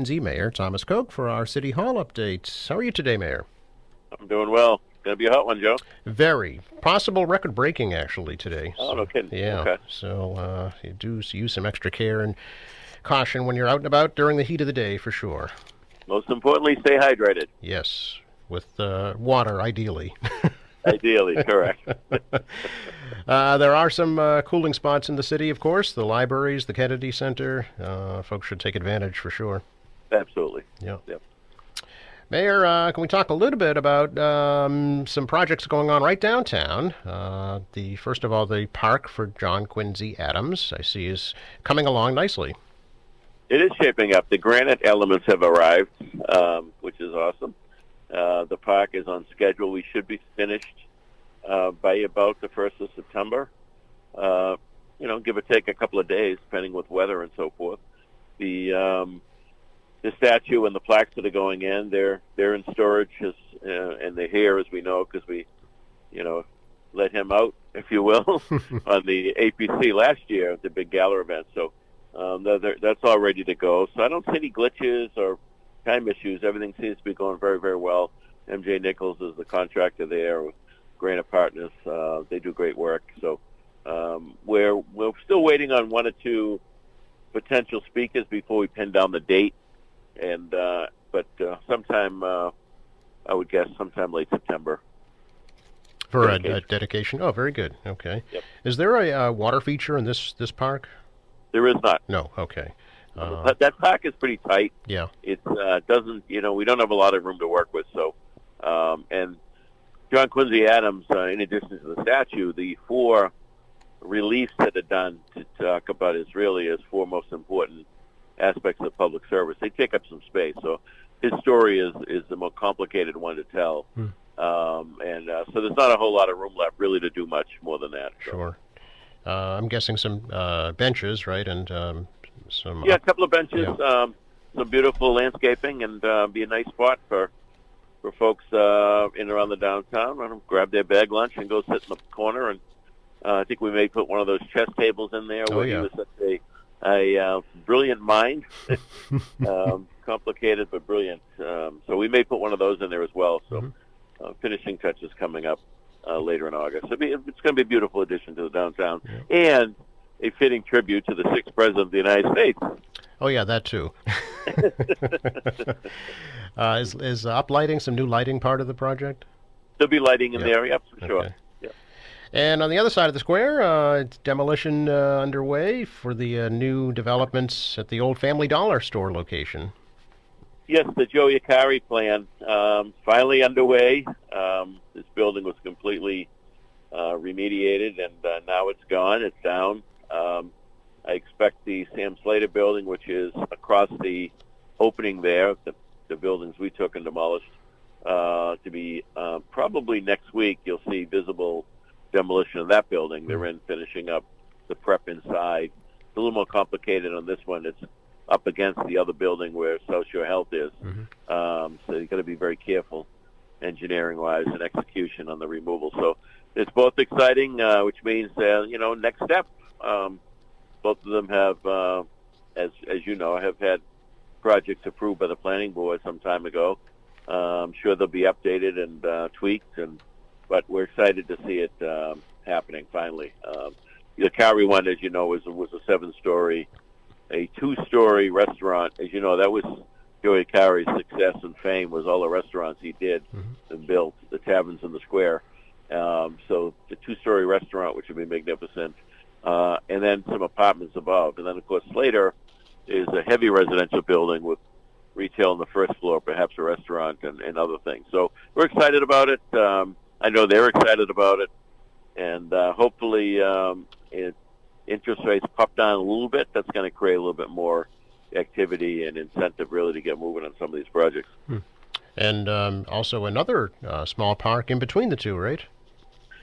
Quincy Mayor Thomas Koch for our City Hall update. How are you today, Mayor? I'm doing well. Gonna be a hot one, Joe. Very. Possible record-breaking, actually, today. Oh, no kidding. Yeah. Okay. So you do use some extra care and caution when you're out and about during the heat of the day, for sure. Most importantly, stay hydrated. Yes, with water, ideally. Ideally, correct. There are some cooling spots in the city, of course. The libraries, the Kennedy Center. Folks should take advantage, for sure. Absolutely. Yeah. Yep. Mayor, can we talk a little bit about some projects going on right downtown? First of all, the park for John Quincy Adams, I see, is coming along nicely. It is shaping up. The granite elements have arrived, which is awesome. The park is on schedule. We should be finished by about the 1st of September. Give or take a couple of days, depending with weather and so forth. The statue and the plaques that are going in, they're in storage, and they're here, as we know, because we, let him out, if you will, on the APC last year at the big gala event. So that's all ready to go. So I don't see any glitches or time issues. Everything seems to be going very, very well. MJ Nichols is the contractor there with Granite Partners. They do great work. So we're still waiting on one or two potential speakers before we pin down the date. But sometime, I would guess sometime late September. For a dedication? Oh, very good. Okay. Yep. Is there a water feature in this park? There is not. No. Okay. That park is pretty tight. Yeah. It doesn't, we don't have a lot of room to work with. So, and John Quincy Adams, in addition to the statue, the 4 reliefs that are done to talk about is really his 4 most important aspects of public service. They take up some space. So his story is the more complicated one to tell. So there's not a whole lot of room left really to do much more than that. So. Sure. I'm guessing some benches, right? And some... Yeah, a couple of benches, some beautiful landscaping, and be a nice spot for folks in and around the downtown. Let them grab their bag lunch and go sit in the corner. And I think we may put one of those chess tables in there where he was such a brilliant mind, complicated but brilliant. So we may put one of those in there as well. So finishing touches coming up later in August. It's going to be a beautiful addition to the downtown and a fitting tribute to the 6th President of the United States. Oh, yeah, that too. Is uplighting, some new lighting part of the project? There'll be lighting in there, yep, for sure. Yep. And on the other side of the square, demolition underway for the new developments at the old Family Dollar store location. Yes, the Joe Yakari plan finally underway. This building was completely remediated, and now it's gone. It's down. I expect the Sam Slater building, which is across the opening there, the buildings we took and demolished, to be probably next week. You'll see visible demolition of that building. They're finishing up the prep inside. It's a little more complicated on this one. It's up against the other building where South Shore Health is. So you've got to be very careful engineering-wise and execution on the removal. So it's both exciting, which means, next step. Both of them have, as you know, have had projects approved by the planning board some time ago. I'm sure they'll be updated and tweaked, but we're excited to see it happening finally. The Cowrie one, as you know, was a 7-story, a 2-story restaurant. As you know, that was Joey Cowrie's success and fame, was all the restaurants he did and built, the taverns in the square. So the 2-story restaurant, which would be magnificent, and then some apartments above. And then, of course, Slater is a heavy residential building with retail on the first floor, perhaps a restaurant and other things. So we're excited about it. I know they're excited about it. And hopefully interest rates pop down a little bit. That's going to create a little bit more activity and incentive really to get moving on some of these projects. And also another small park in between the two, right?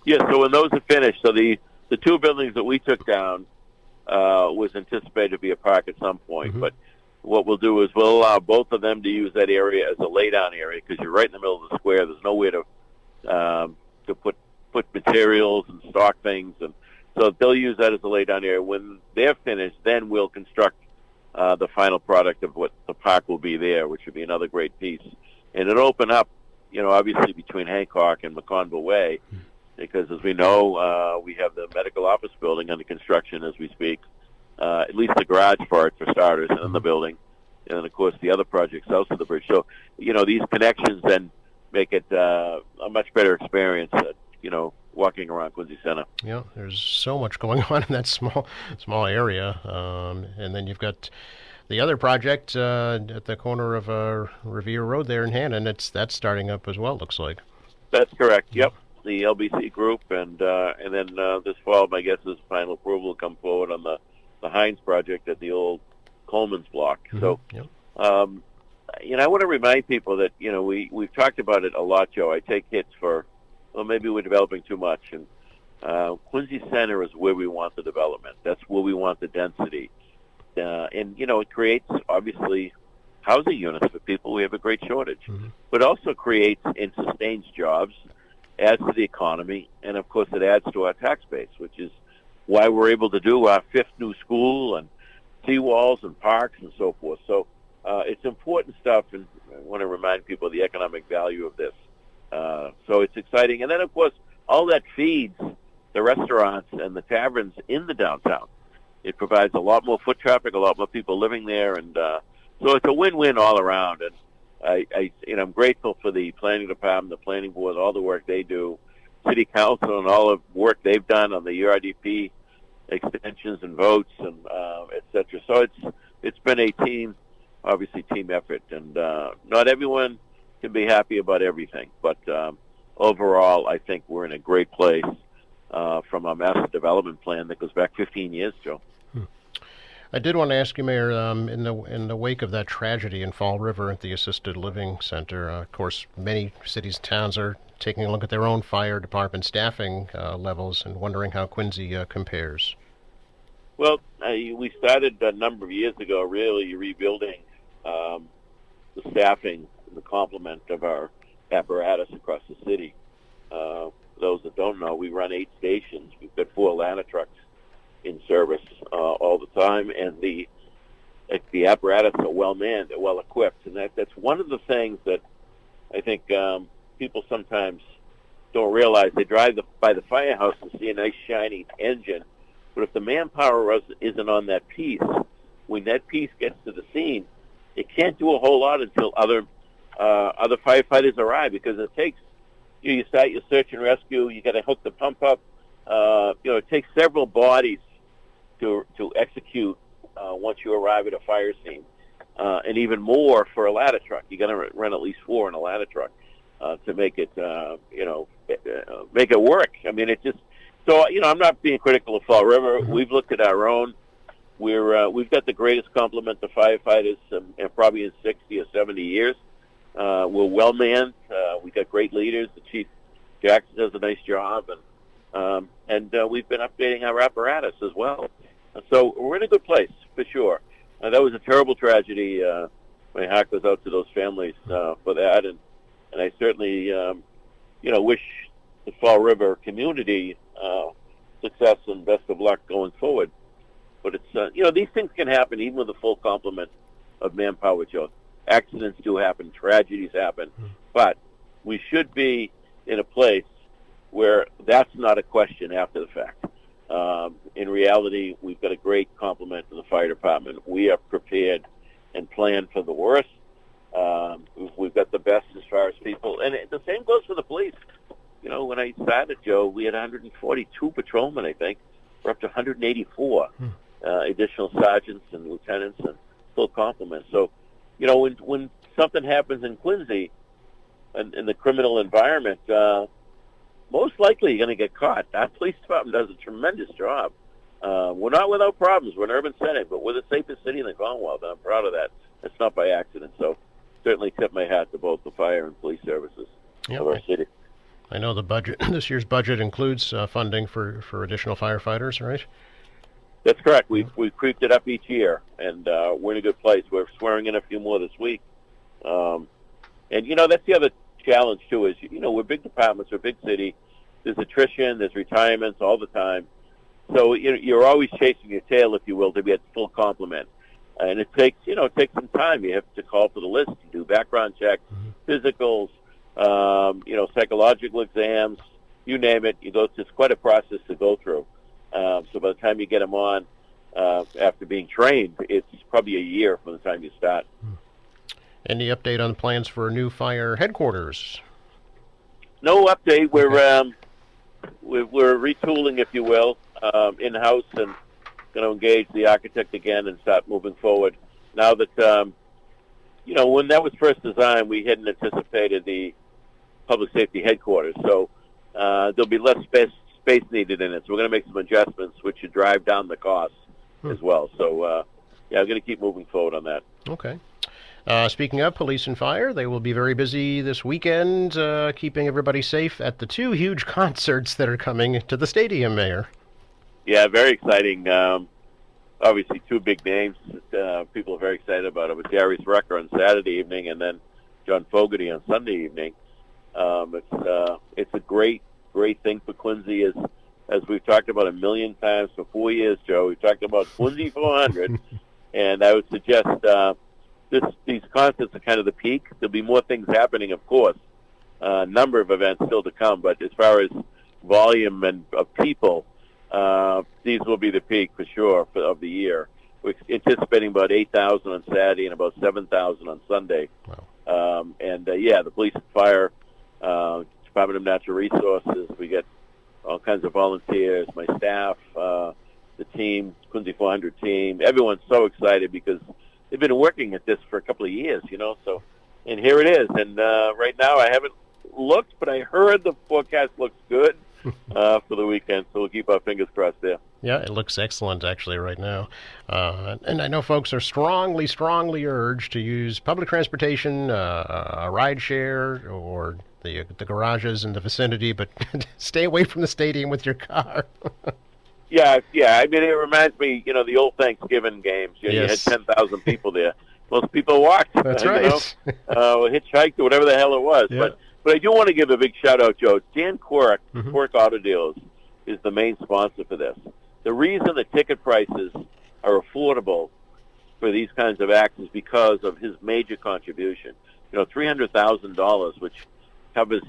Yeah, so when those are finished, so the 2 buildings that we took down was anticipated to be a park at some point. But what we'll do is we'll allow both of them to use that area as a lay-down area because you're right in the middle of the square. There's nowhere to put materials and stock things. And so they'll use that as a lay-down area. When they're finished, then we'll construct the final product of what the park will be there, which would be another great piece. And it'll open up, obviously between Hancock and McConville Way, because as we know, we have the medical office building under construction as we speak, at least the garage part for starters, and then the building, and then of course the other projects south of the bridge. So, these connections then make it a much better experience, walking around Quincy Center. Yeah, there's so much going on in that small area, and then you've got the other project at the corner of Revere Road there in Hannon. That's starting up as well. Looks like. That's correct. Yep, the LBC group, and then this fall, my guess is final approval will come forward on the Heinz project at the old Coleman's block. So, I want to remind people that we've talked about it a lot, Joe. I take hits for, well, maybe we're developing too much, and Quincy Center is where we want the development. That's where we want the density, and it creates obviously housing units for people. We have a great shortage, but also creates and sustains jobs, adds to the economy, and of course it adds to our tax base, which is why we're able to do our 5th new school and seawalls and parks and so forth. So it's important stuff, and I want to remind people of the economic value of this. So it's exciting. And then, of course, all that feeds the restaurants and the taverns in the downtown. It provides a lot more foot traffic, a lot more people living there, and so it's a win-win all around. And I'm grateful for the planning department, the planning board, all the work they do, city council, and all the work they've done on the URDP extensions and votes, and et cetera. So it's been a team effort, and not everyone can be happy about everything, but overall, I think we're in a great place from our master development plan that goes back 15 years, Joe. I did want to ask you, Mayor, in the wake of that tragedy in Fall River at the assisted living center, of course, many cities and towns are taking a look at their own fire department staffing levels and wondering how Quincy compares. Well, we started a number of years ago really rebuilding the staffing, the complement of our apparatus across the city. For those that don't know, we run 8 stations. We've got 4 ladder trucks in service all the time, and the apparatus are well manned, they're well equipped, and that's one of the things that I think people sometimes don't realize. They drive by the firehouse and see a nice shiny engine, but if the manpower isn't on that piece, when that piece gets to the scene, it can't do a whole lot until other firefighters arrive, because it takes you start your search and rescue, you got to hook the pump up. It takes several bodies to execute once you arrive at a fire scene, and even more for a ladder truck. You got to run at least 4 in a ladder truck to make it make it work. I mean, it just I'm not being critical of Fall River. We've looked at our own. We've got the greatest complement of firefighters probably in 60 or 70 years. We're well manned. We got great leaders. The Chief Jackson does a nice job, and we've been updating our apparatus as well. So we're in a good place for sure. That was a terrible tragedy. My heart goes out to those families for that, and I certainly wish the Fall River community success and best of luck going forward. But it's these things can happen even with a full complement of manpower, Joe. Accidents do happen, tragedies happen, but we should be in a place where that's not a question after the fact. In reality, we've got a great complement to the fire department. We are prepared and planned for the worst. We've got the best as far as people, and the same goes for the police. When I started, Joe, we had 142 patrolmen, I think. We're up to 184 additional sergeants and lieutenants and full complement. So, when something happens in Quincy and in the criminal environment, most likely you're going to get caught. Our police department does a tremendous job. We're not without problems. We're an urban center, but we're the safest city in the Commonwealth, and I'm proud of that. It's not by accident. So certainly tip my hat to both the fire and police services of our city. I know the budget. This year's budget includes funding for additional firefighters, right? That's correct. We've creeped it up each year, and we're in a good place. We're swearing in a few more this week. And, that's the other challenge, too, is, we're big departments, we're a big city. There's attrition, there's retirements all the time. So you're always chasing your tail, if you will, to be at full complement. and it takes some time. You have to call for the list, do background checks, physicals, psychological exams, you name it. It's quite a process to go through. So by the time you get them on, after being trained, it's probably a year from the time you start. Any update on plans for a new fire headquarters? No update. We're retooling, if you will, in-house, and going to engage the architect again and start moving forward. Now that, when that was first designed, we hadn't anticipated the public safety headquarters. So there'll be less space needed in it. So we're going to make some adjustments, which should drive down the costs as well. So, I'm going to keep moving forward on that. Okay. Speaking of police and fire, they will be very busy this weekend, keeping everybody safe at the 2 huge concerts that are coming to the stadium, Mayor. Yeah, very exciting. Obviously, 2 big names that people are very excited about. It was Darius Rucker on Saturday evening, and then John Fogerty on Sunday evening. It's a great thing for Quincy, as we've talked about a million times for 4 years, Joe. We've talked about Quincy 400, and I would suggest these concerts are kind of the peak. There'll be more things happening, of course. A number of events still to come, but as far as volume and of people, these will be the peak for sure of the year. We're anticipating about 8,000 on Saturday and about 7,000 on Sunday. Wow. The police and fire, Department of Natural Resources, we get all kinds of volunteers, my staff, the team, Quincy 400 team. Everyone's so excited because they've been working at this for a couple of years, So, and here it is. And right now, I haven't looked, but I heard the forecast looks good for the weekend. So we'll keep our fingers crossed there. Yeah, it looks excellent actually right now. And I know folks are strongly urged to use public transportation, a ride share, or the garages in the vicinity, but stay away from the stadium with your car. Yeah. I mean, it reminds me, the old Thanksgiving games. You had 10,000 people there. Most people walked. That's right. Or hitchhiked or whatever the hell it was. Yeah. But I do want to give a big shout out, Joe. Dan Quirk, Quirk Auto Deals, is the main sponsor for this. The reason the ticket prices are affordable for these kinds of acts is because of his major contribution. $300,000, which covers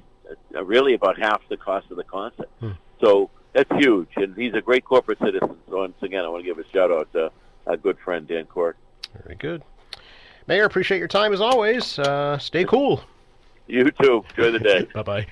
really about half the cost of the concert. So that's huge, and he's a great corporate citizen. So once again, I want to give a shout out to our good friend Dan Quirk. Very good. Mayor, appreciate your time as always. Stay cool. You too. Enjoy the day. Bye-bye.